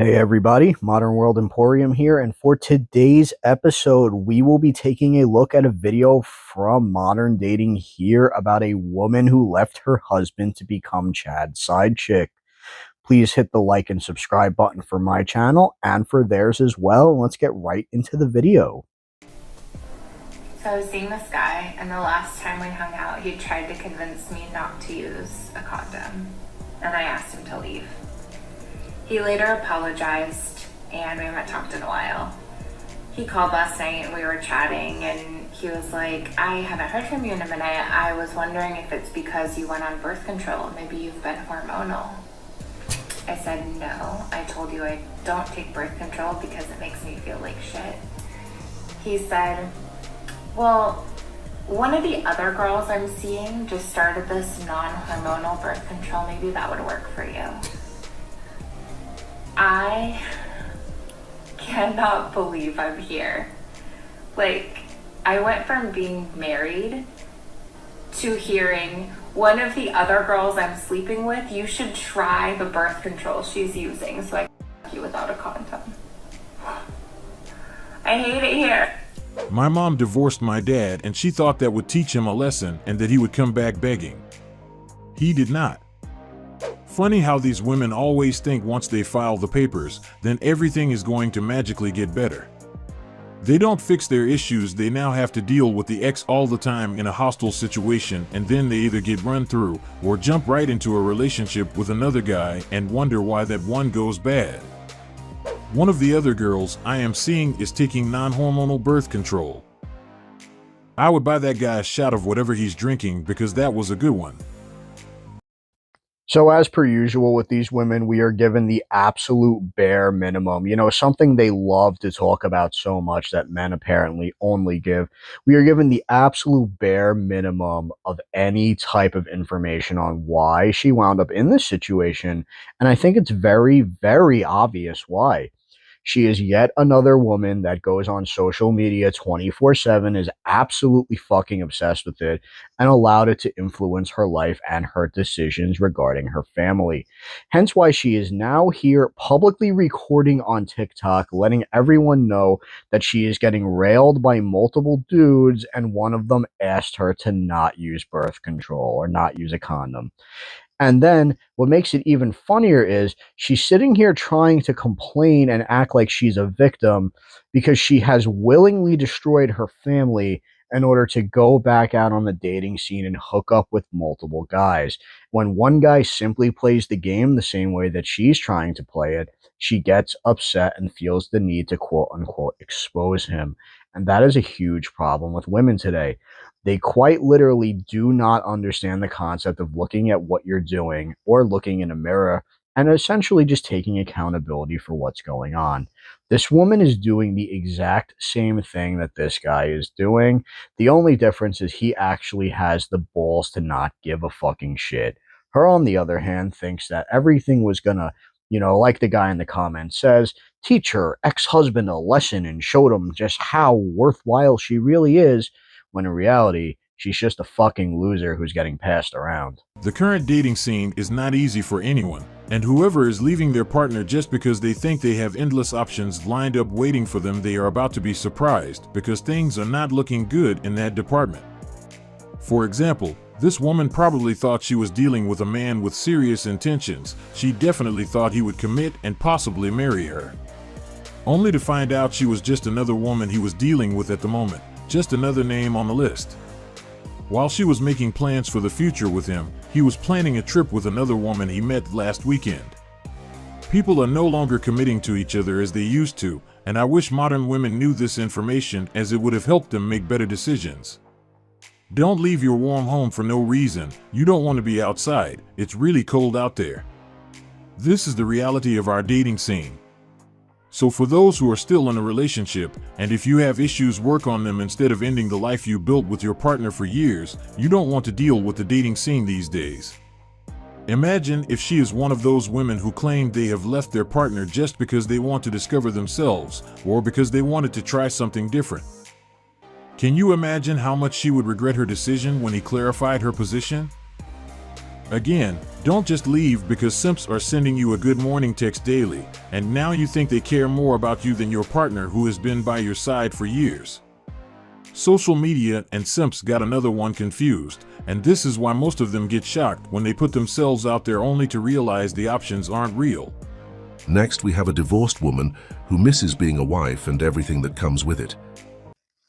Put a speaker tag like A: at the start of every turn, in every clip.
A: Hey everybody, Modern World Emporium here, and for today's episode, we will be taking a look at a video from Modern Dating here about a woman who left her husband to become Chad's side chick. Please hit the like and subscribe button for my channel and for theirs as well. Let's get right into the video.
B: So I was seeing this guy, and the last time we hung out, he tried to convince me not to use a condom, and I asked him to leave. He later apologized, and we haven't talked in a while. He called last night, and we were chatting, and he was like, I haven't heard from you in a minute. I was wondering if it's because you went on birth control. Maybe you've been hormonal. I said, no. I told you I don't take birth control because it makes me feel like shit. He said, well, one of the other girls I'm seeing just started this non-hormonal birth control. Maybe that would work for you. I cannot believe I'm here. Like, I went from being married to hearing one of the other girls I'm sleeping with, you should try the birth control she's using so I can fuck you without a condom. I hate it here.
C: My mom divorced my dad, and she thought that would teach him a lesson and that he would come back begging. He did not. Funny how these women always think once they file the papers, then everything is going to magically get better. They don't fix their issues, they now have to deal with the ex all the time in a hostile situation, and then they either get run through or jump right into a relationship with another guy and wonder why that one goes bad. One of the other girls I am seeing is taking non-hormonal birth control. I would buy that guy a shot of whatever he's drinking because that was a good one.
A: So as per usual with these women, we are given the absolute bare minimum. Something they love to talk about so much that men apparently only give. We are given the absolute bare minimum of any type of information on why she wound up in this situation. And I think it's very, very obvious why. She is yet another woman that goes on social media 24/7, is absolutely fucking obsessed with it, and allowed it to influence her life and her decisions regarding her family. Hence why she is now here publicly recording on TikTok, letting everyone know that she is getting railed by multiple dudes, and one of them asked her to not use birth control or not use a condom. And then what makes it even funnier is she's sitting here trying to complain and act like she's a victim because she has willingly destroyed her family in order to go back out on the dating scene and hook up with multiple guys. When one guy simply plays the game the same way that she's trying to play it, she gets upset and feels the need to quote unquote expose him. And that is a huge problem with women today. They quite literally do not understand the concept of looking at what you're doing or looking in a mirror and essentially just taking accountability for what's going on. This woman is doing the exact same thing that this guy is doing. The only difference is he actually has the balls to not give a fucking shit. Her, on the other hand, thinks that everything was gonna, like the guy in the comments says, teach her ex-husband a lesson and showed him just how worthwhile she really is, when in reality, she's just a fucking loser who's getting passed around.
C: The current dating scene is not easy for anyone, and whoever is leaving their partner just because they think they have endless options lined up waiting for them, they are about to be surprised because things are not looking good in that department. For example, this woman probably thought she was dealing with a man with serious intentions. She definitely thought he would commit and possibly marry her. Only to find out she was just another woman he was dealing with at the moment. Just another name on the list. While she was making plans for the future with him, he was planning a trip with another woman he met last weekend. People are no longer committing to each other as they used to, and I wish modern women knew this information as it would have helped them make better decisions. Don't leave your warm home for no reason. You don't want to be outside. It's really cold out there. This is the reality of our dating scene. So for those who are still in a relationship, and if you have issues, work on them instead of ending the life you built with your partner for years. You don't want to deal with the dating scene these days. Imagine if she is one of those women who claim they have left their partner just because they want to discover themselves, or because they wanted to try something different. Can you imagine how much she would regret her decision when he clarified her position? Again, don't just leave because simps are sending you a good morning text daily, and now you think they care more about you than your partner who has been by your side for years. Social media and simps got another one confused, and this is why most of them get shocked when they put themselves out there only to realize the options aren't real.
D: Next, we have a divorced woman who misses being a wife and everything that comes with it.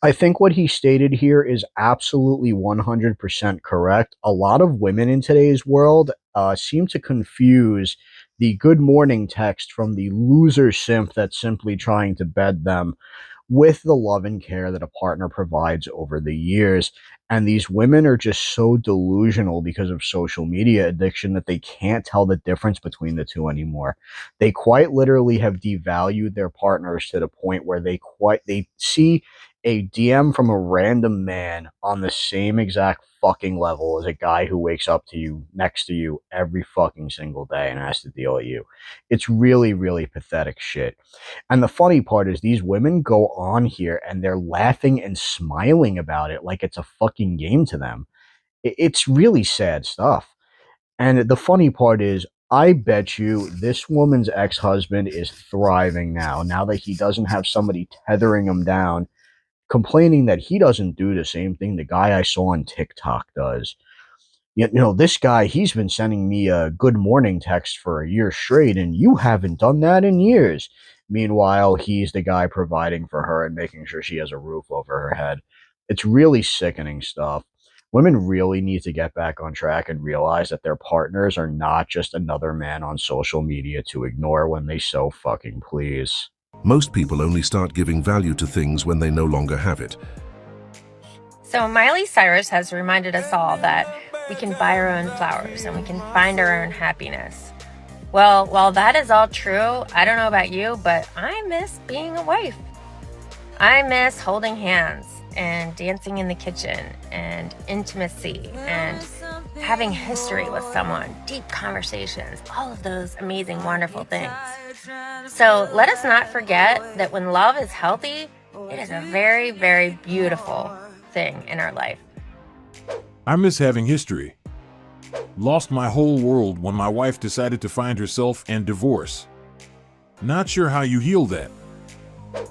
A: I think what he stated here is absolutely 100% correct. A lot of women in today's world seem to confuse the good morning text from the loser simp that's simply trying to bed them with the love and care that a partner provides over the years. And these women are just so delusional because of social media addiction that they can't tell the difference between the two anymore. They quite literally have devalued their partners to the point where they see a DM from a random man on the same exact fucking level as a guy who wakes up to you next to you every fucking single day and has to deal with you. It's really, really pathetic shit. And the funny part is these women go on here and they're laughing and smiling about it like it's a fucking game to them. It's really sad stuff. And the funny part is, I bet you this woman's ex-husband is thriving now that he doesn't have somebody tethering him down, complaining that he doesn't do the same thing the guy I saw on TikTok does. This guy, he's been sending me a good morning text for a year straight, and you haven't done that in years. Meanwhile, he's the guy providing for her and making sure she has a roof over her head. It's really sickening stuff. Women really need to get back on track and realize that their partners are not just another man on social media to ignore when they so fucking please.
D: Most people only start giving value to things when they no longer have it.
E: So Miley Cyrus has reminded us all that we can buy our own flowers and we can find our own happiness. Well, while that is all true, I don't know about you, but I miss being a wife. I miss holding hands and dancing in the kitchen and intimacy and having history with someone, deep conversations, all of those amazing, wonderful things. So let us not forget that when love is healthy, it is a very, very beautiful thing in our life.
C: I miss having history. Lost my whole world when my wife decided to find herself and divorce. Not sure how you heal that.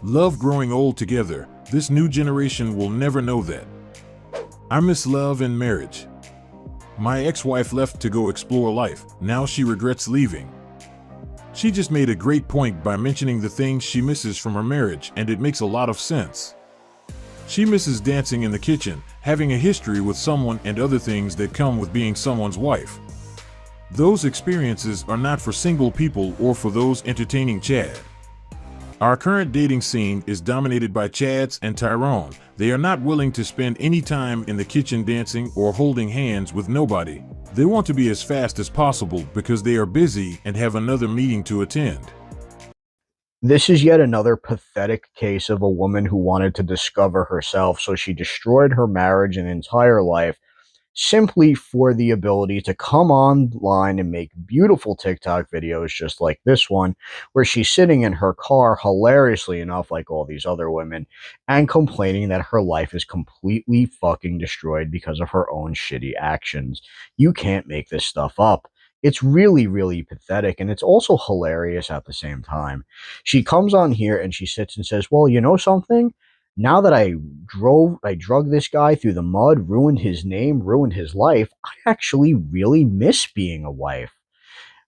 C: Love growing old together. This new generation will never know that. I miss love and marriage. My ex-wife left to go explore life. Now she regrets leaving. She just made a great point by mentioning the things she misses from her marriage, and it makes a lot of sense. She misses dancing in the kitchen, having a history with someone, and other things that come with being someone's wife. Those experiences are not for single people or for those entertaining Chad. Our current dating scene is dominated by Chads and Tyrone. They are not willing to spend any time in the kitchen dancing or holding hands with nobody. They want to be as fast as possible because they are busy and have another meeting to attend.
A: This is yet another pathetic case of a woman who wanted to discover herself, so she destroyed her marriage and entire life simply for the ability to come online and make beautiful TikTok videos just like this one, where she's sitting in her car, hilariously enough, like all these other women, and complaining that her life is completely fucking destroyed because of her own shitty actions. You can't make this stuff up. It's really, really pathetic, and it's also hilarious at the same time. She comes on here and she sits and says, well, you know something? Now that I drug this guy through the mud, ruined his name, ruined his life, I actually really miss being a wife.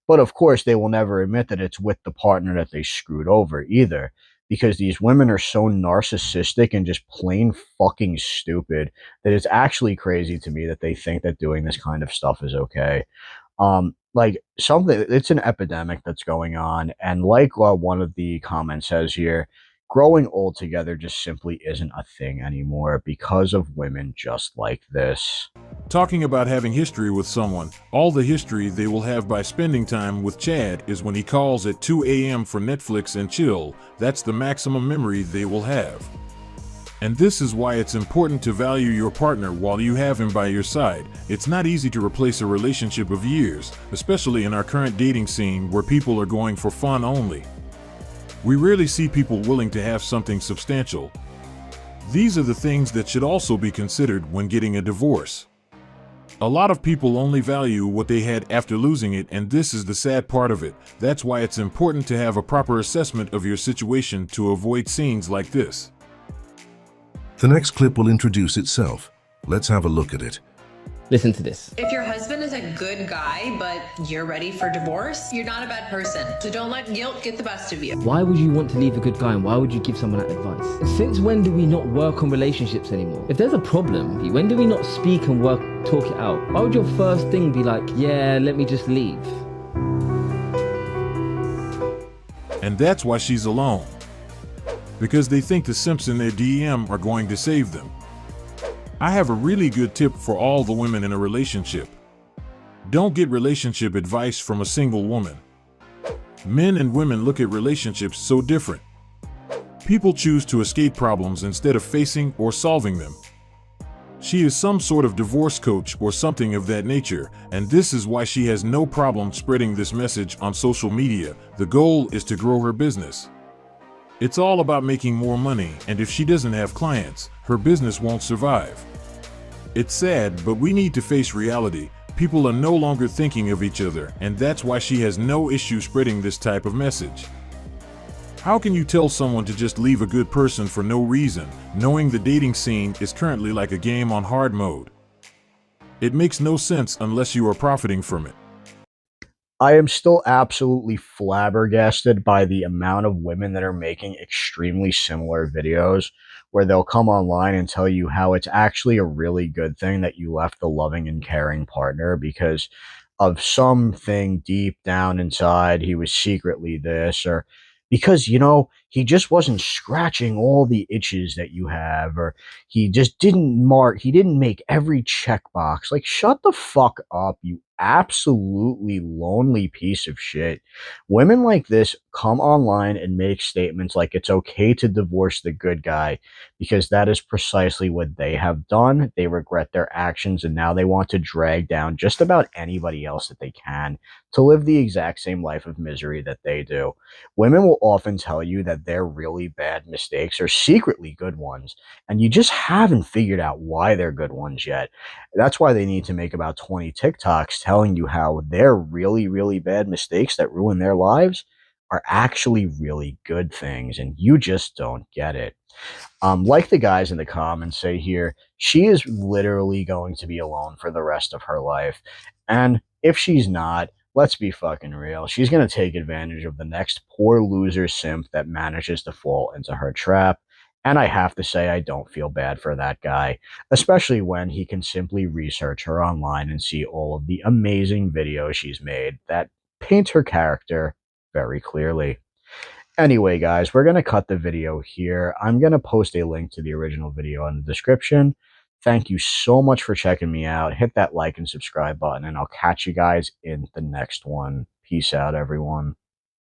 A: But of course, they will never admit that it's with the partner that they screwed over either, because these women are so narcissistic and just plain fucking stupid that it's actually crazy to me that they think that doing this kind of stuff is okay. It's an epidemic that's going on, and like one of the comments says here, growing old together just simply isn't a thing anymore because of women just like this.
C: Talking about having history with someone, all the history they will have by spending time with Chad is when he calls at 2 a.m. for Netflix and chill. That's the maximum memory they will have. And this is why it's important to value your partner while you have him by your side. It's not easy to replace a relationship of years, especially in our current dating scene where people are going for fun only. We rarely see people willing to have something substantial. These are the things that should also be considered when getting a divorce. A lot of people only value what they had after losing it, and this is the sad part of it. That's why it's important to have a proper assessment of your situation to avoid scenes like this.
D: The next clip will introduce itself. Let's have a look at it.
F: Listen to this.
G: If your husband is a good guy, but you're ready for divorce, you're not a bad person. So don't let guilt get the best of you.
F: Why would you want to leave a good guy and why would you give someone that advice? Since when do we not work on relationships anymore? If there's a problem, when do we not speak and talk it out? Why would your first thing be like, yeah, let me just leave?
C: And that's why she's alone. Because they think the simps in their DM are going to save them. I have a really good tip for all the women in a relationship. Don't get relationship advice from a single woman. Men and women look at relationships so different. People choose to escape problems instead of facing or solving them. She is some sort of divorce coach or something of that nature, and this is why she has no problem spreading this message on social media. The goal is to grow her business. It's all about making more money, and if she doesn't have clients, her business won't survive. It's sad, but we need to face reality. People are no longer thinking of each other, and that's why she has no issue spreading this type of message. How can you tell someone to just leave a good person for no reason, knowing the dating scene is currently like a game on hard mode? It makes no sense unless you are profiting from it.
A: I am still absolutely flabbergasted by the amount of women that are making extremely similar videos where they'll come online and tell you how it's actually a really good thing that you left a loving and caring partner because of something deep down inside. He was secretly this, or because, he just wasn't scratching all the itches that you have, or he just he didn't make every checkbox. Like, shut the fuck up, you absolutely lonely piece of shit. Women like this come online and make statements like it's okay to divorce the good guy because that is precisely what they have done. They regret their actions and now they want to drag down just about anybody else that they can to live the exact same life of misery that they do. Women will often tell you that their really bad mistakes are secretly good ones, and you just haven't figured out why they're good ones yet. That's why they need to make about 20 TikToks telling you how their really, really bad mistakes that ruin their lives are actually really good things, and you just don't get it. Like the guys in the comments say here, she is literally going to be alone for the rest of her life. And if she's not, let's be fucking real. She's going to take advantage of the next poor loser simp that manages to fall into her trap. And I have to say, I don't feel bad for that guy, especially when he can simply research her online and see all of the amazing videos she's made that paint her character very clearly. Anyway, guys, we're going to cut the video here. I'm going to post a link to the original video in the description. Thank you so much for checking me out. Hit that like and subscribe button, and I'll catch you guys in the next one. Peace out, everyone.